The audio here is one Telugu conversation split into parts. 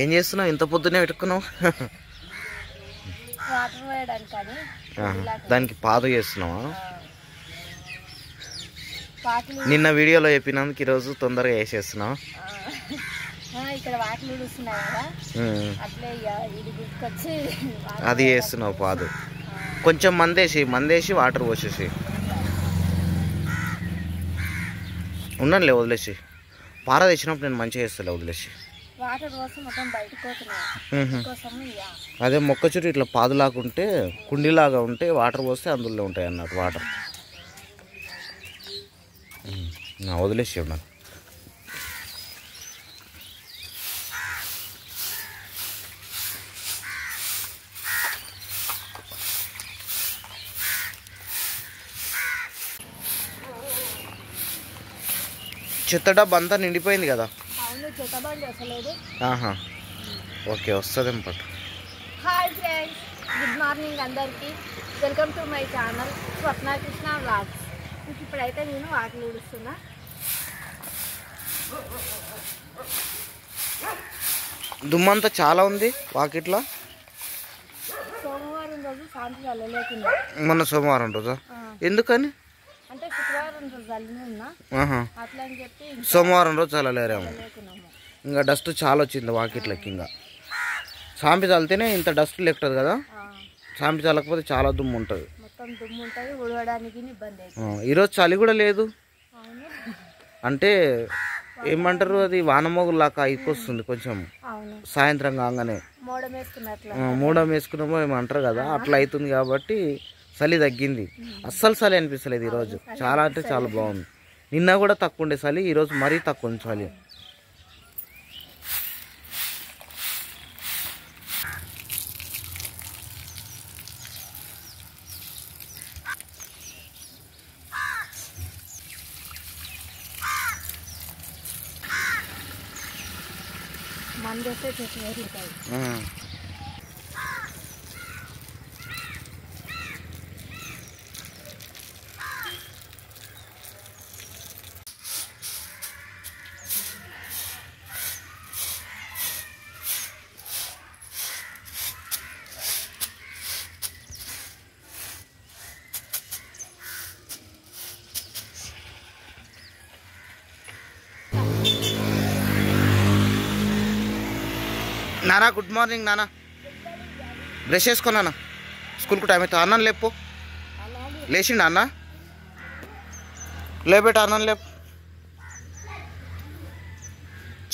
ఏం చేస్తున్నావు? ఇంత పొద్దునే పెట్టుకున్నావు? దానికి పాదు చేస్తున్నావా? నిన్న వీడియోలో చెప్పినందుకు ఈరోజు తొందరగా వేసేస్తున్నావు. అది వేస్తున్నావు పాదు. కొంచెం మందేసి వాటర్ పోసేసి ఉన్నానులే, వదిలేసి పార తెచ్చినప్పుడు నేను మంచిగా వేస్తాలే, వదిలేసి. అదే మొక్క చుట్టూ ఇట్లా పాదులాగా కుండీలాగా ఉంటే వాటర్ పోస్తే అందులో ఉంటాయి అన్నట్టు వాటర్. వదిలేసి ఉన్నాను. చెత్త డబ్బా అంతా నిండిపోయింది కదా? ఓకే, వస్తుందేం పట్టు. హాయ్ ఫ్రెండ్స్, గుడ్ మార్నింగ్ అందరికీ. Welcome to my channel Swapna Krishna vlogs. ఇప్పుడైతే నేను వాకిలి ఊడుస్తున్నా. దుమ్మంతా చాలా ఉంది వాకిట్లో. సోమవారం రోజు శాంతి చల్లలేకుండా. మొన్న సోమవారం రోజా? ఎందుకని? అంటే శుక్రవారం రోజు చల్లినా అట్లా అని చెప్పి సోమవారం రోజు చల్లలేరేమో. ఇంకా డస్ట్ చాలా వచ్చింది వాకిట్లకి. ఇంకా సాంపి చల్లితేనే ఇంత డస్ట్ లెక్కదు కదా. సాంపి చల్లకపోతే చాలా దుమ్ము ఉంటుంది, మొత్తం దుమ్ము ఉంటుంది, ఉడవడానికి ఇబ్బంది అవుతుంది. ఈరోజు చలి కూడా లేదు. అంటే ఏమంటారు, అది వానమోగులాగా అయిపోతుంది కొంచెం సాయంత్రం కాగానే. మూడం వేసుకున్నామో ఏమంటారు కదా, అట్లా అవుతుంది. కాబట్టి చలి తగ్గింది. అస్సలు చలి అనిపిస్తలేదు ఈరోజు. చాలా అంటే చాలా బాగుంది. నిన్న కూడా తక్కువ ఉండే చలి, ఈరోజు మరీ తక్కువ ఉంది చలి. మందేస్తే చెట్లు వేరుతాయి. నానా గుడ్ మార్నింగ్. నానా బ్రష్ చేసుకో నాన్న, స్కూల్కి టైం అవుతుంది. అన్నం లేపు. లేచిండు అన్న? లేబెట్ట అన్నం లేపు.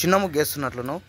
చిన్న ముగ్గు వేస్తున్నట్లు నువ్వు.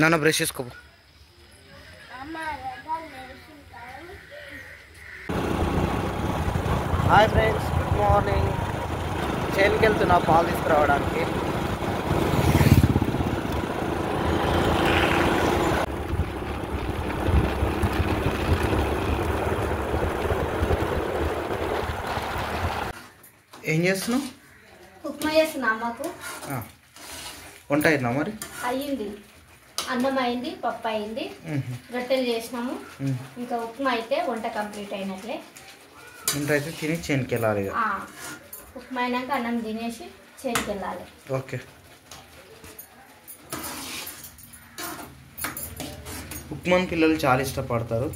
నాన్న బ్రష్ చేసుకో. Hi friends, good morning. చేనుకి వెళ్తున్నా పాలు తీసుకురావడానికి. ఏం చేస్తున్నావు? ఉప్మా చేస్తున్నా అమ్మకు. వంట అయిందా మరి? అయ్యింది. అన్నం అయింది, పప్పు అయింది, రొట్టెలు చేసినాము. ఇంకా ఉప్మా అయితే వంట కంప్లీట్ అయినట్లే. వంట అయితే తిని చేనుకి వెళ్ళాలి. ఉప్మా అయినాక అన్నం తినేసి చేనుకి వెళ్ళాలి. ఓకే. ఉప్మాని పిల్లలు చాలా ఇష్టపడతారు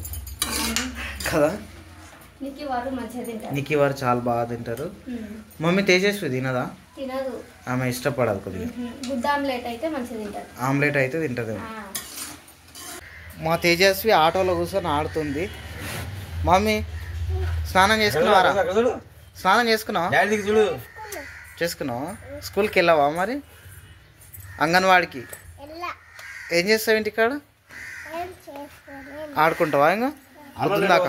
కదా. నీకు వారు చాలా బాగా తింటారు. మమ్మీ తేజస్వి తినదా? తినదు, ఆమె ఇష్టపడదు కొద్దిగా. గుడ్డ ఆమ్లెట్ అయితే మంచిగా తింటారు. ఆమ్లెట్ అయితే తింటది. మా తేజస్వి ఆటోలో కూర్చొని ఆడుతుంది. మమ్మీ స్నానం చేసుకున్నావారా? స్నానం చేసుకున్నావా? చేసుకున్నావా? స్కూల్కి వెళ్ళావా మరి? అంగన్వాడికి ఏం చేస్తావు? ఇంటికాడ ఆడుకుంటావా? ఇంకా అవుతుందాక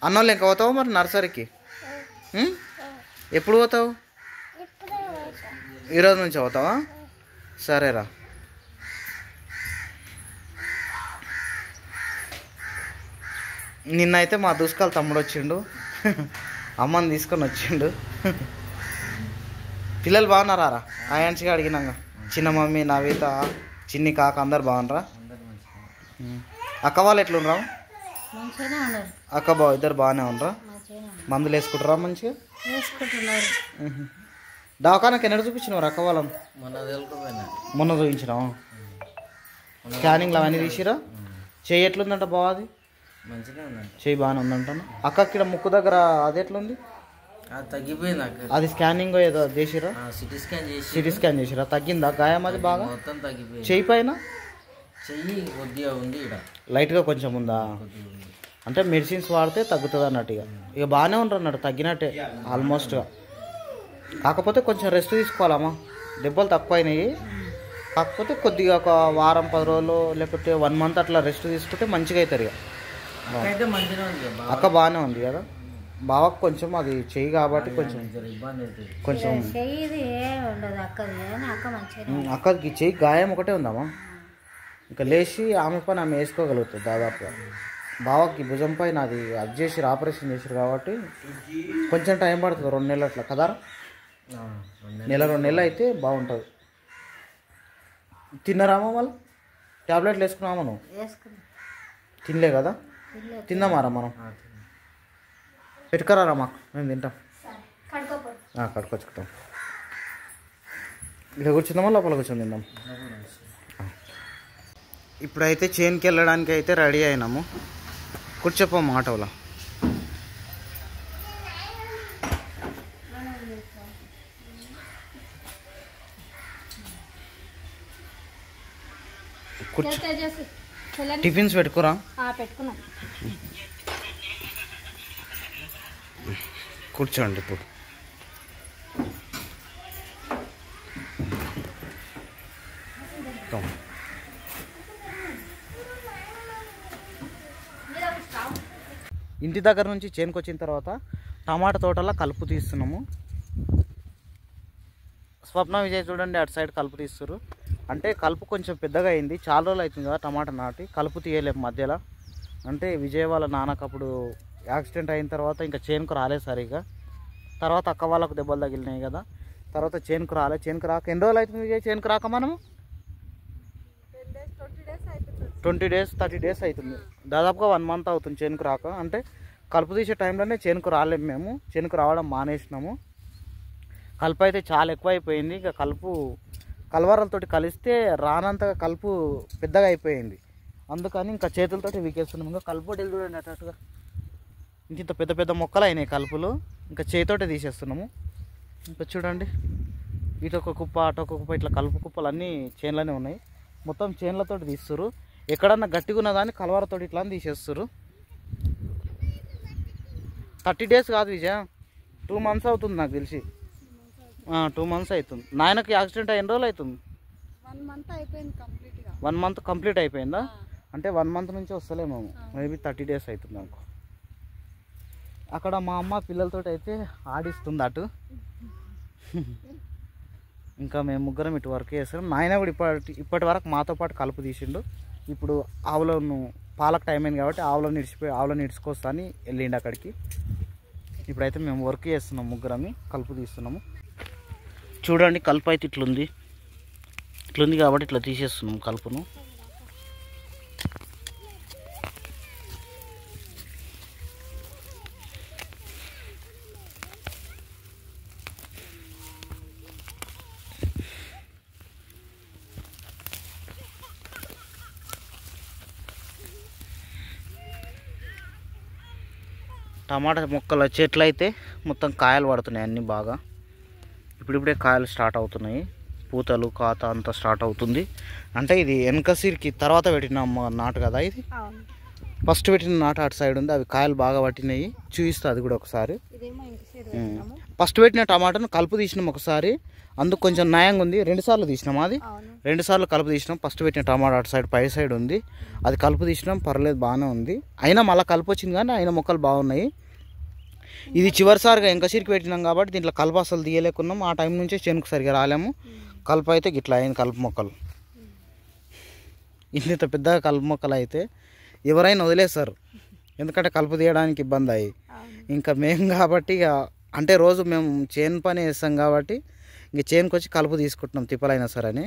అన్నోళ్ళు ఇంకా పోతావు మరి నర్సరీకి? ఎప్పుడు పోతావు? ఈరోజు నుంచి పోతావా? సరేరా. నిన్నైతే మా దుష్కాల తమ్ముడు వచ్చిండు, అమ్మని తీసుకొని వచ్చిండు. పిల్లలు బాగున్నారా? ఆయాన్సిగా అడిగినాక చిన్న మమ్మీ, నవీత, చిన్ని కాక అందరు బాగున్నారా? అక్క వాళ్ళు ఎట్లుండ్రా? అక్క బావ ఇద్దరు బాగానే ఉండరా? మందులు వేసుకుంటారా? మంచిగా వేసుకుంటున్నారు. దవాఖానకి ఎన్నడూ చూపించినవారు అక్క వాళ్ళని? మొన్న చూపించినావా? స్కానింగ్లు అవన్నీ తీసిరా? చెయ్యి ఎట్లుందంట బావ? అది చెయ్యి బాగానే ఉందంటాను. అక్క ఇక్కడ ముక్కు దగ్గర అది ఎట్లుంది? తగ్గిపోయింది. అది స్కానింగ్ ఏదో చేసిరా? సిటీ స్కాన్ చేసిరా? తగ్గిందా గాయం? అది బాగా చెయ్యి పైన లైట్గా కొంచెం ఉందా? అంటే మెడిసిన్స్ వాడితే తగ్గుతుంది అన్నట్టుగా. ఇక బాగానే ఉంటారు అన్నట్టు, తగ్గినట్టే ఆల్మోస్ట్గా. కాకపోతే కొంచెం రెస్ట్ తీసుకోవాలమ్మా. దెబ్బలు తక్కువైనాయి, కాకపోతే కొద్దిగా ఒక వారం 10 రోజులు లేకపోతే 1 month అట్లా రెస్ట్ తీసుకుంటే మంచిగా అవుతారు. ఇక అక్క బాగానే ఉంది కదా. బావకు కొంచెం అది చెయ్యి కాబట్టి కొంచెం అక్కకి చెయ్యి గాయం ఒకటే ఉందమ్మా. ఇంకా లేచి ఆమె పని ఆమె వేసుకోగలుగుతుంది దాదాపుగా. బావకి భుజం పైన అది చేసి ఆపరేషన్ చేసారు కాబట్టి కొంచెం టైం పడుతుంది, 2 నెలలు అట్లా కదా. 1-2 నెలలు అయితే బాగుంటుంది. తిన్నారామా? వాళ్ళు ట్యాబ్లెట్లు వేసుకున్నామా? నువ్వు తినలే కదా? తిందామారా మనం? పెట్టుకరారా మాకు, మేము తింటాం. కడుకొచ్చుకుంటాం. ఇక్కడ కూర్చుందామా లోపల కూర్చొని తిందాం? ఇప్పుడైతే చేనుకి వెళ్ళడానికి అయితే రెడీ అయినాము. కూర్చోపోము ఆటోలో. కూర్చో. టిఫిన్స్ పెట్టుకోరా? పెట్టుకున్నాం. కూర్చోండి. ఇప్పుడు ఇంటి దగ్గర నుంచి చేనుకు వచ్చిన తర్వాత టమాటా తోటలో కలుపు తీస్తున్నాము. స్వప్న విజయ్ చూడండి అటు సైడ్ కలుపు తీస్తారు. అంటే కలుపు కొంచెం పెద్దగా అయింది, చాలా రోజులు అవుతుంది కదా టమాటా నాటి. కలుపు తీయలేము మధ్యలో. అంటే విజయ్ వాళ్ళ నాన్నకు అప్పుడు యాక్సిడెంట్ అయిన తర్వాత ఇంకా చేనుకు రాలేదు సరిగా. తర్వాత అక్క వాళ్ళకు దెబ్బలు తగిలినాయి కదా, తర్వాత చేనుకు రాలేదు. చేనుకు రాక ఎన్ని రోజులు అవుతుంది విజయ్ చేనుకు రాక? మనము 20 days 30 days అవుతుంది. దాదాపుగా 1 month అవుతుంది చేనుకు రాక. అంటే కలుపు తీసే టైంలోనే చేనుకు రాలేము మేము. చేనుకు రావడం మానేసినాము. కలుపు అయితే చాలా ఎక్కువ అయిపోయింది. ఇక కల్వరాలతో కలిస్తే రానంతగా కలుపు పెద్దగా అయిపోయింది. అందుకని ఇంకా చేతులతోటి వీకేస్తున్నాము. ఇంకా కలుపుటీలు చూడండి అన్నట్టుగా ఇంత పెద్ద పెద్ద మొక్కలు అయినాయి కలుపులు. ఇంకా చేతితోటే తీసేస్తున్నాము. ఇంకా చూడండి ఇటొక కుప్ప అటొక కుప్ప ఇట్లా కలుపు కుప్పలు అన్నీ చేన్లోనే ఉన్నాయి. మొత్తం చేన్లతో తీస్తారు. ఎక్కడన్నా గట్టిగా ఉన్న దాన్ని కలవరతో ఇట్లా తీసేస్తారు. 30 days కాదు విజయ, 2 months అవుతుంది నాకు తెలిసి. 2 months అవుతుంది. నాయనకి యాక్సిడెంట్ ఎన్ని రోజులు అవుతుంది? 1 month కంప్లీట్ అయిపోయిందా? అంటే 1 month నుంచి వస్తలేము. మేబీ 30 days అవుతుంది నాకు. అక్కడ మా అమ్మ పిల్లలతో అయితే ఆడిస్తుంది అటు. ఇంకా మేము ముగ్గురం ఇటు వర్క్ చేస్తాం. నాయన కూడా ఇప్పటి వరకు మాతో పాటు కలుపు తీసిండు. ఇప్పుడు ఆవులను పాలకు టైం అయింది కాబట్టి ఆవులను ఇడ్చుకొస్తా అని వెళ్ళిండు అక్కడికి. ఇప్పుడైతే మేము వర్క్ చేస్తున్నాం, ముగ్గురమి కలుపు తీస్తున్నాము. చూడండి కలుపు అయితే ఇట్లుంది కాబట్టి ఇట్లా తీసేస్తున్నాం కలుపును. టమాటా మొక్కల చెట్లు అయితే మొత్తం కాయలు పడుతున్నాయి అన్నీ బాగా. ఇప్పుడిప్పుడే కాయలు స్టార్ట్ అవుతున్నాయి, పూతలు కాత అంతా స్టార్ట్ అవుతుంది. అంటే ఇది వెనకసిరికి తర్వాత పెట్టిన నాటు కదా, ఇది ఫస్ట్ పెట్టిన నాటు అటు సైడ్ ఉంది. అవి కాయలు బాగా పట్టినాయి, చూపిస్తా అది కూడా ఒకసారి. ఫస్ట్ పెట్టిన టమాటాను కలుపు తీసినాం ఒకసారి, అందుకు కొంచెం నయంగా ఉంది. 2 సార్లు తీసినాం, అది 2 సార్లు కలుపు తీసినాం. ఫస్ట్ పెట్టిన టమాటా అటు సైడ్ పై సైడ్ ఉంది, అది కలుపు తీసినాం, పర్లేదు బాగానే ఉంది. అయినా మళ్ళీ కలుపు వచ్చింది కానీ అయినా మొక్కలు బాగున్నాయి. ఇది చివరిసారిగా ఎంకసిరికి పెట్టినాం కాబట్టి దీంట్లో కలుపు అసలు తీయలేకున్నాం. ఆ టైం నుంచే చేనుకు సరిగా రాలేము. కలుపు అయితే గిట్లా అయింది. కలుపు మొక్కలు ఇంత పెద్దగా కలుపు మొక్కలు అయితే ఎవరైనా వదిలేస్తారు, ఎందుకంటే కలుపు తీయడానికి ఇబ్బంది అయ్యి. ఇంకా మేము కాబట్టి ఇక అంటే రోజు మేము చేను పని వేస్తాం కాబట్టి ఇంక చేనుకు వచ్చి కలుపు తీసుకుంటున్నాం తిప్పలైనా సరే అని.